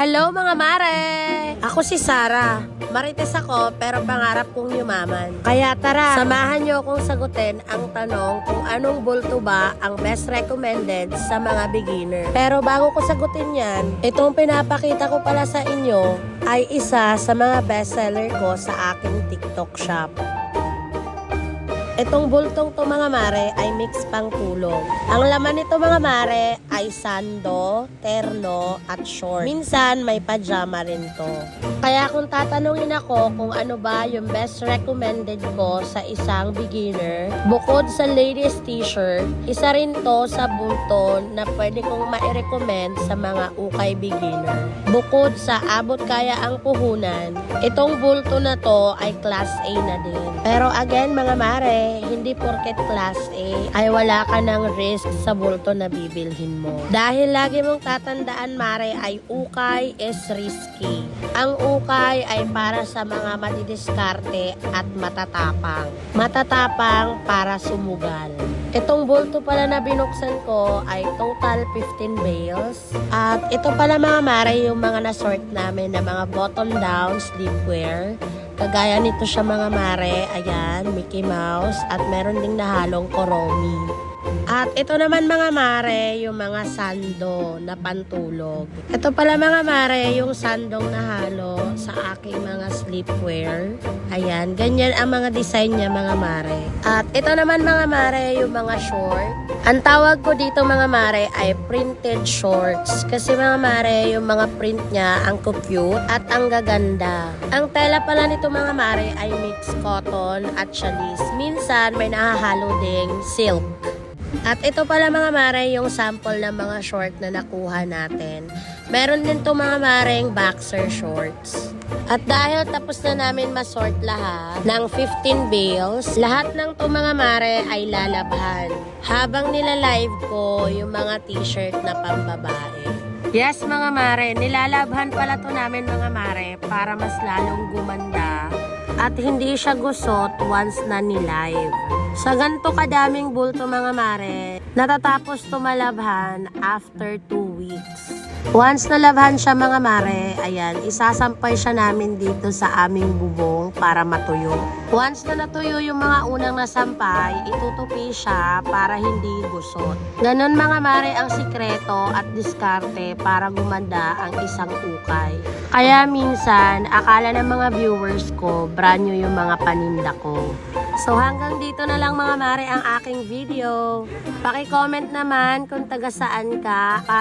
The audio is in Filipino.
Hello mga mare! Ako si Sarah. Marites ako pero pangarap kong yumaman. Kaya tara, samahan niyo akong sagutin ang tanong kung anong bulto ba ang best recommended sa mga beginner. Pero bago ko sagutin yan, itong pinapakita ko pala sa inyo ay isa sa mga bestseller ko sa aking TikTok shop. Itong bultong to mga mare ay mix pang tulog. Ang laman nito mga mare ay sando, terno at short. Minsan may pajama rin to. Kaya kung tatanungin ako kung ano ba yung best recommended ko sa isang beginner, bukod sa ladies t-shirt, isa rin to sa bulto na pwede kong ma-recommend sa mga ukay beginner. Bukod sa abot kaya ang puhunan, itong bulto na to ay class A na din. Pero again mga mare, hindi porket class A ay wala ka ng risk sa bulto na bibilhin mo. Dahil lagi mong tatandaan mare ay ukay is risky. Ang ukay ay para sa mga madidiskarte at matatapang. Matatapang para sumugal. Itong bulto pala na binuksan ko ay total 15 bales. At ito pala mga mare yung mga nasort namin na mga button down sleepwear. Kagaya nito siya mga mare, ayan, Mickey Mouse at meron ding nahalong Koromi. At ito naman mga mare, yung mga sando na pantulog. Ito pala mga mare, yung sandong nahalo sa aking mga sleepwear. Ayan, ganyan ang mga design niya mga mare. At ito naman mga mare, yung mga short. Ang tawag ko dito mga mare ay printed shorts. Kasi mga mare, yung mga print niya ang cute at ang gaganda. Ang tela pala nito mga mare ay mixed cotton at chalis. Minsan may nahahalo ding silk. At ito pala mga mare yung sample ng mga short na nakuha natin. Meron din to mga mareng boxer shorts. At dahil tapos na namin masort lahat ng 15 bales, lahat ng to mga mare ay lalabhan. Habang nila-live ko yung mga t-shirt na pambabae. Yes mga mare, nilalabhan pala to namin mga mare para mas lalong gumanda at hindi siya gusot once na nilive. Sa ganito kadaming bulto mga mare, natatapos tumalabhan after 2 weeks. Once nalabhan siya mga mare, ayan, isasampay siya namin dito sa aming bubong para matuyo. Once na natuyo yung mga unang nasampay, itutupi siya para hindi gusot. Ganon mga mare ang sikreto at diskarte para gumanda ang isang ukay. Kaya minsan, akala ng mga viewers ko, brand new yung mga paninda ko. So hanggang dito na lang mga mare ang aking video. Paki-comment naman kung taga saan ka para